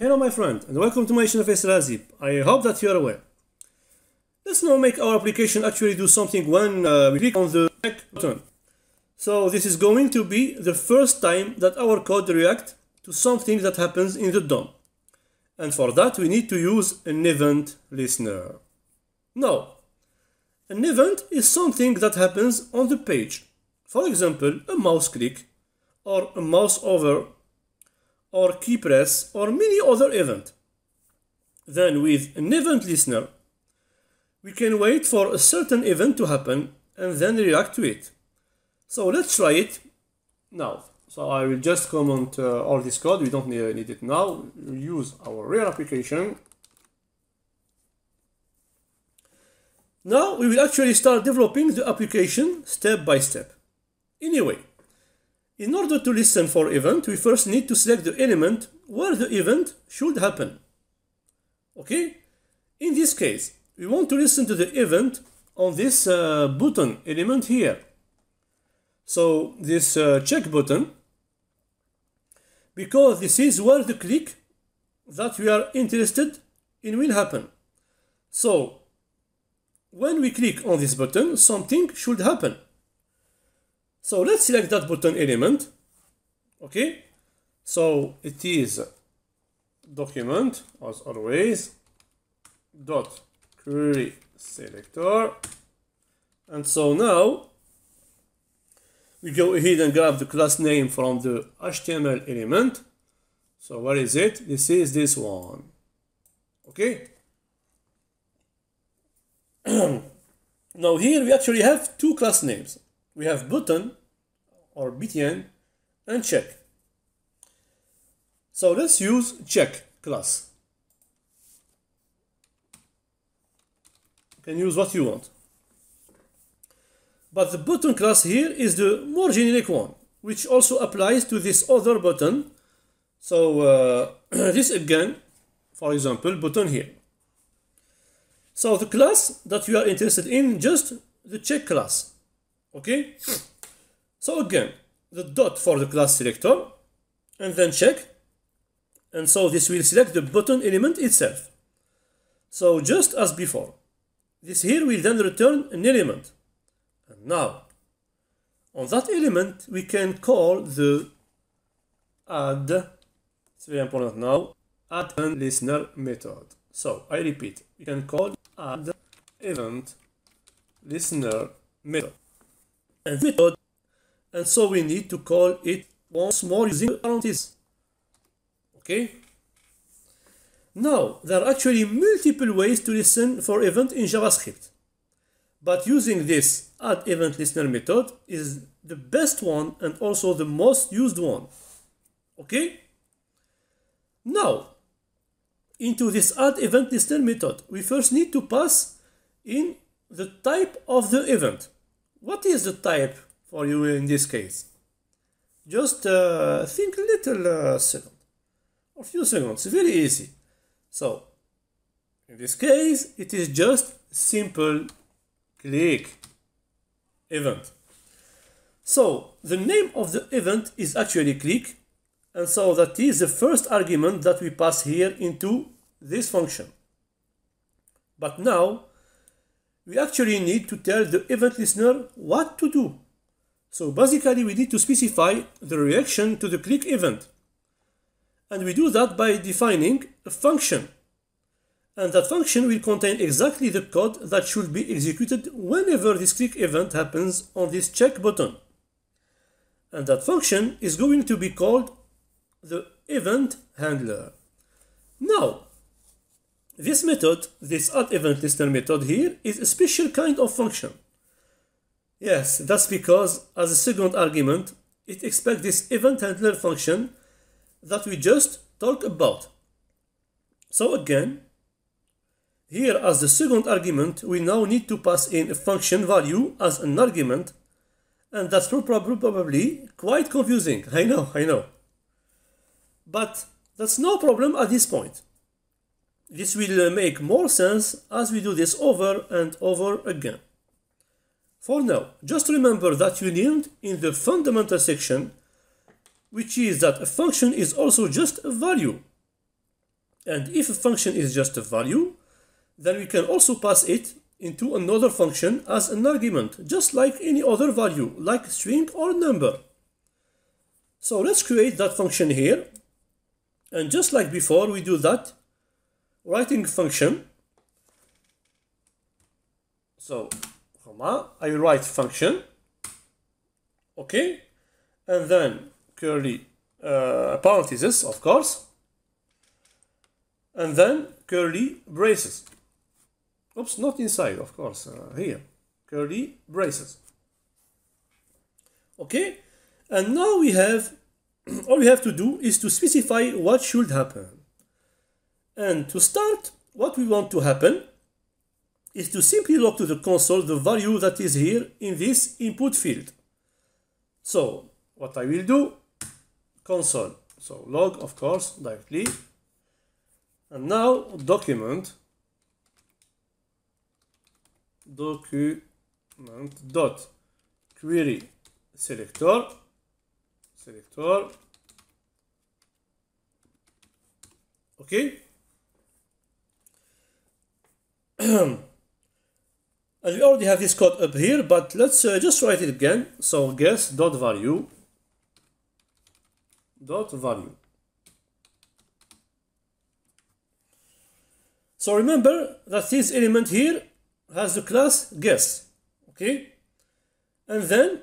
Hello my friend and welcome to my channel Faisal Hazib. I hope that you are aware. Let's now make our application actually do something when we click on the check button. So this is going to be the first time that our code reacts to something that happens in the DOM. And for that we need to use an event listener. Now, an event is something that happens on the page. For example, a mouse click or a mouse over or key press or many other events. Then with an event listener, we can wait for a certain event to happen and then react to it. So let's try it now. So I will just comment all this code, we don't need it now. We'll use our real application. Now we will actually start developing the application step by step. Anyway, in order to listen for event, we first need to select the element where the event should happen. Okay? In this case, we want to listen to the event on this button element here. So this check button, because this is where the click that we are interested in will happen. So when we click on this button, something should happen. So let's select that button element. Okay, so it is document as always dot query selector, and so now we go ahead and grab the class name from the HTML element. So where is it? This is this one. Okay. Now here we actually have two class names. We have button or btn and check. So let's use check class. You can use what you want. But the button class here is the more generic one, which also applies to this other button. So this again, for example, button here. So the class that we are interested in, just the check class. Okay, so again, the dot for the class selector, and then check, and so this will select the button element itself. So just as before, this here will then return an element. And now, on that element, we can call the add, it's very important now, add event listener method. So I repeat, we can call add event listener method. And so we need to call it once more using parentheses. Okay. Now there are actually multiple ways to listen for event in JavaScript, but using this add event listener method is the best one and also the most used one. Okay. Now into this add event listener method, we first need to pass in the type of the event. What is the type for you in this case? Just think a little second, or few seconds, very easy. So, in this case, it is just simple click event. So, the name of the event is actually click, and so that is the first argument that we pass here into this function. But now, we actually need to tell the event listener what to do. So basically we need to specify the reaction to the click event. And we do that by defining a function. And that function will contain exactly the code that should be executed whenever this click event happens on this check button. And that function is going to be called the event handler. Now, this method, this add event listener method here, is a special kind of function. Yes, that's because as a second argument, it expects this event handler function that we just talked about. So again, here as the second argument, we now need to pass in a function value as an argument, and that's probably quite confusing. I know. But that's no problem at this point. This will make more sense as we do this over and over again. For now, just remember that you learned in the fundamental section, which is that a function is also just a value. And if a function is just a value, then we can also pass it into another function as an argument, just like any other value, like string or number. So let's create that function here. And just like before, we do that, writing function. So, comma, I write function, okay, and then curly parentheses, of course, and then curly braces. Oops, not inside, of course, here, curly braces. Okay, and now we have, all we have to do is to specify what should happen. And to start, what we want to happen is to simply log to the console the value that is here in this input field. So what I will do, console, so log, of course, directly, and now document dot query selector, okay. And we already have this code up here, but let's just write it again. So guess dot value. So remember that this element here has the class guess, okay? And then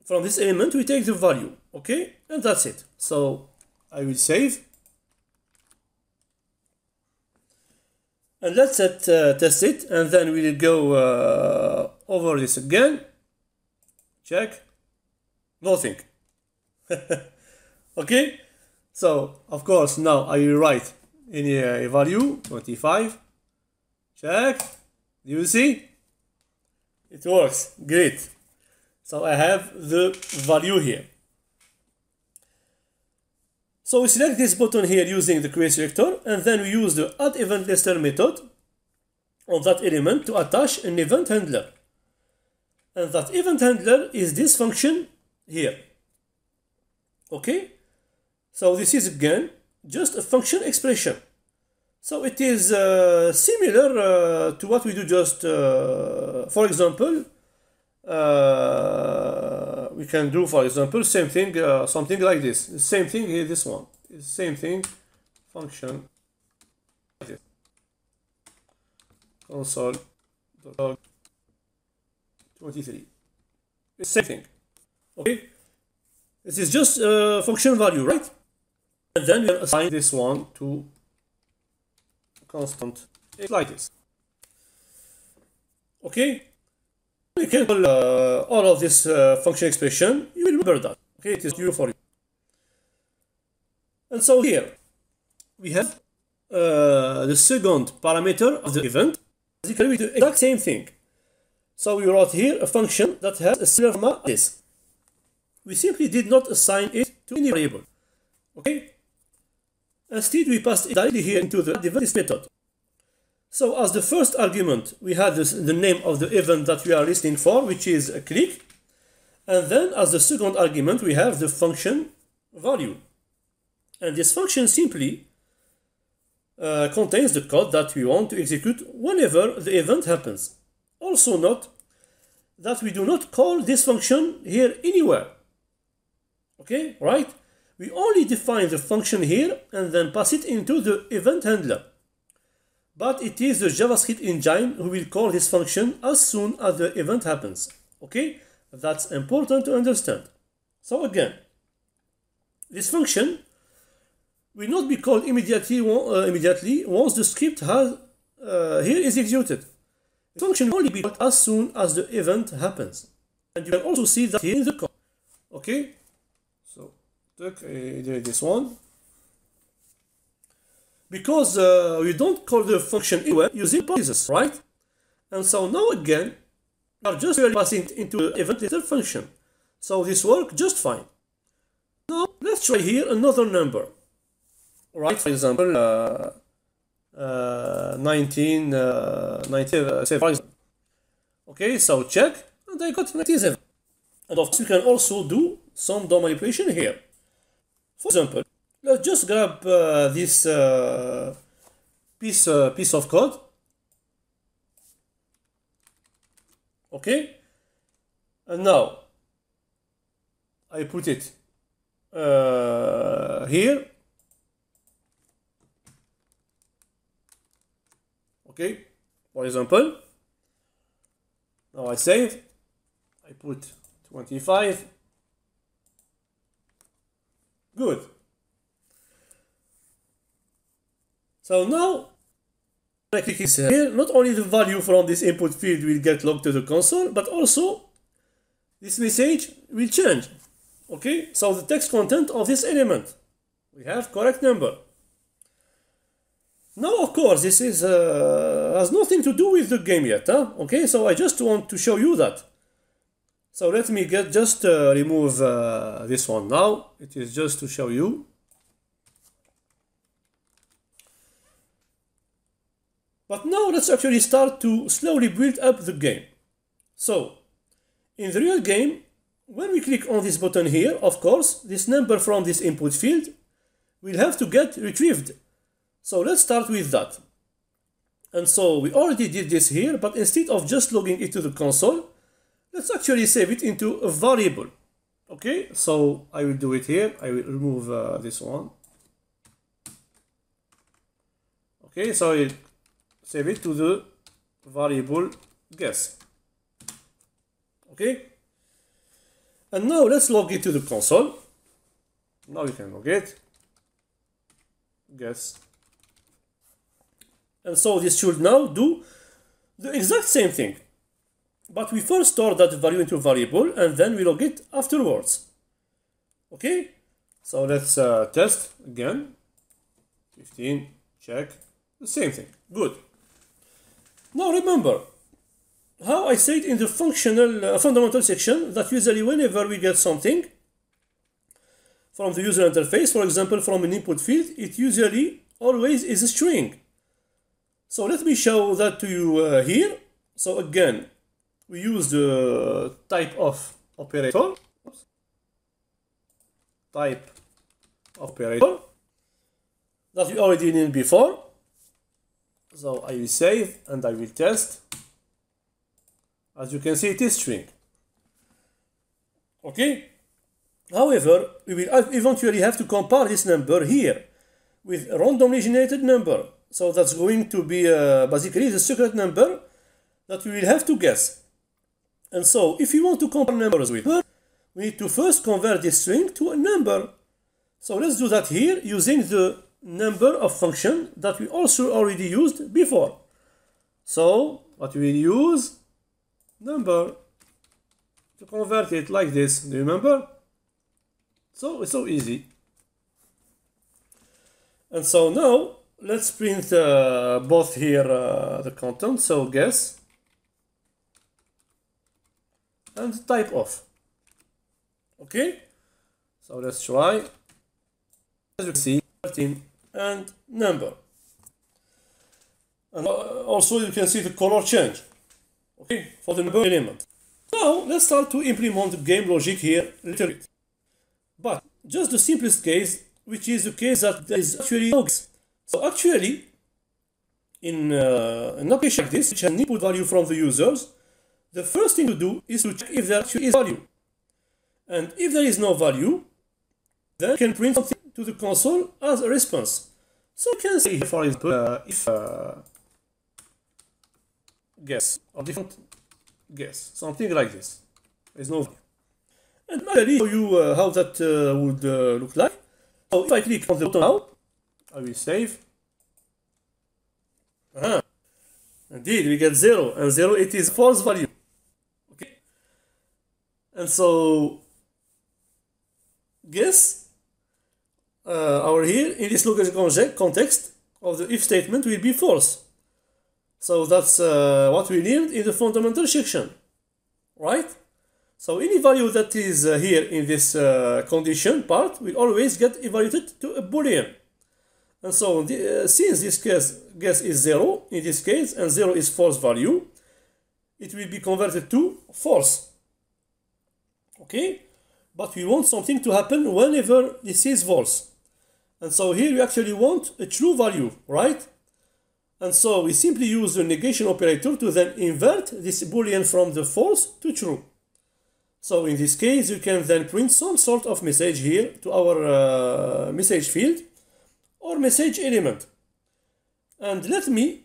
from this element we take the value, okay? And that's it. So I will save. And let's test it, and then we'll go over this again. Check. Nothing. Okay. So of course now I will write in a value 25. Check. Do you see? It works. Great. So I have the value here. So we select this button here using the query selector, and then we use the add event listener method on that element to attach an event handler. And that event handler is this function here. Okay? So this is again just a function expression. So it is similar to what we do just, for example, we can do, for example, same thing, something like this. Same thing here, this one. Same thing, function. Console log 23. Same thing. Okay. This is just function value, right? And then we assign this one to constant like this. Okay. You can call all of this function expression. You will remember that. Okay, it is new for you. And so here we have the second parameter of the event. Basically, we do the exact same thing. So we wrote here a function that has a similar format as this. We simply did not assign it to any variable. Okay. Instead, we passed it directly here into the event method. So as the first argument, we had the name of the event that we are listening for, which is a click. And then as the second argument, we have the function value. And this function simply contains the code that we want to execute whenever the event happens. Also note that we do not call this function here anywhere. Okay, right? We only define the function here and then pass it into the event handler. But it is the JavaScript engine who will call this function as soon as the event happens. Okay, that's important to understand. So again, this function will not be called immediately once the script has here is executed. The function will only be called as soon as the event happens. And you can also see that here in the code. Okay, so take this one. Because we don't call the function anywhere using parentheses, right? And so now again, we are just passing it into the event listener function. So this works just fine. Now let's try here another number. Right, for example, 1997. Okay, so check, and I got 97. And of course, you can also do some DOM manipulation here. For example, let's just grab this piece of code. Okay, and now I put it here. Okay, for example, now I save, I put 25. Good. So now I click here, not only the value from this input field will get logged to the console, but also this message will change. Okay, so the text content of this element, we have correct number. Now, of course, this is has nothing to do with the game yet, huh? Okay, so I just want to show you that. So let me just remove this one now. It is just to show you. But now let's actually start to slowly build up the game. So, in the real game, when we click on this button here, of course, this number from this input field will have to get retrieved. So let's start with that. And so we already did this here, but instead of just logging it to the console, let's actually save it into a variable. Okay, so I will do it here. I will remove this one. Okay, so I'll save it to the variable guess. Okay, and now let's log it to the console. Now you can log it. Guess. And so this should now do the exact same thing. But we first store that value into a variable and then we log it afterwards. Okay? So let's test again. 15, check. The same thing. Good. Now remember how I said in the fundamental section that usually whenever we get something from the user interface, for example from an input field, it usually always is a string. So let me show that to you here. So again, we use the type of operator. Type operator that we already did before. So I will save and I will test. As you can see, it is string. Okay. However, we will eventually have to compare this number here with a randomly generated number. So that's going to be basically the secret number that we will have to guess. And so if you want to compare numbers with her, we need to first convert this string to a number. So let's do that here using the number of function that we also already used before. So what we will use, number, to convert it like this. Do you remember? So it's so easy. And so now let's print both here the content. So guess and type of. Okay, so let's try. As you can see, 13 and number. And also you can see the color change. Okay, for the number element. Now let's start to implement the game logic here a little bit. But just the simplest case, which is the case that there is actually no guess. So actually, in an application like this, which has an input value from the users, the first thing to do is to check if there actually is value. And if there is no value, then you can print something to the console as a response. So you can say, for example, if guess or different guess, something like this. There is no value. And I'll show you how that would look like. So if I click on the button now, I will save. Indeed, we get 0, and 0 it is false value. Okay. And so guess over here in this logical context of the if statement will be false. So that's what we learned in the fundamental section, right? So any value that is here in this condition part will always get evaluated to a boolean. And so since this guess is 0 in this case and 0 is false value, it will be converted to false. Okay, but we want something to happen whenever this is false. And so here we actually want a true value, right? And so we simply use the negation operator to then invert this boolean from the false to true. So in this case, you can then print some sort of message here to our message field or message element. And let me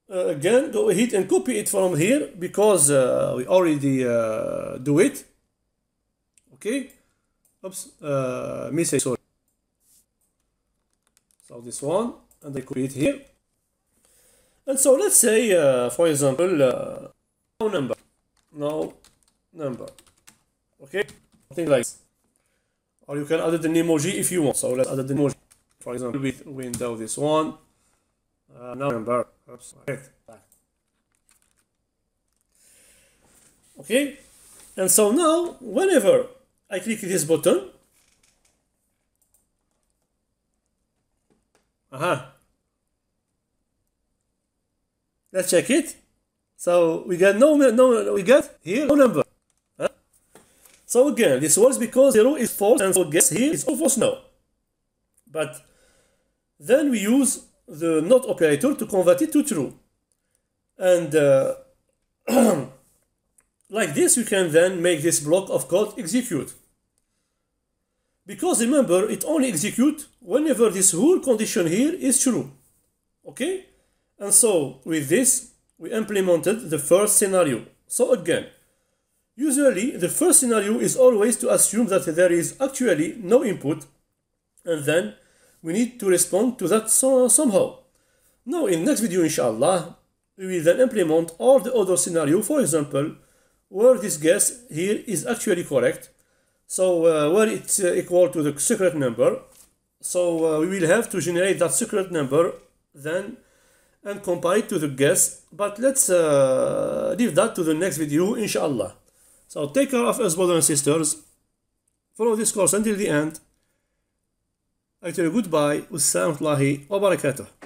again go ahead and copy it from here because we already do it. Okay. Oops. Message, sorry. So this one, and I copy it here. And so let's say, for example, no number. Okay, something like this. Or you can add an emoji if you want. So let's add an emoji. For example, with window this one. No number. Oops. Okay, and so now whenever I click this button, let's check it. So we got we got here no number. So again, this works because 0 is false, and so guess here is false now. But then we use the not operator to convert it to true. And like this, you can then make this block of code execute. Because remember, it only executes whenever this whole condition here is true. Okay? And so with this, we implemented the first scenario. So again, usually the first scenario is always to assume that there is actually no input, and then we need to respond to that somehow. Now in next video, inshallah, we will then implement all the other scenario, for example, where this guess here is actually correct. So where it's equal to the secret number. So we will have to generate that secret number then and compare it to the guess. But let's leave that to the next video, inshallah. So take care of us, brothers and sisters. Follow this course until the end. I tell you goodbye. Wassalamu alaikum wa barakatuh.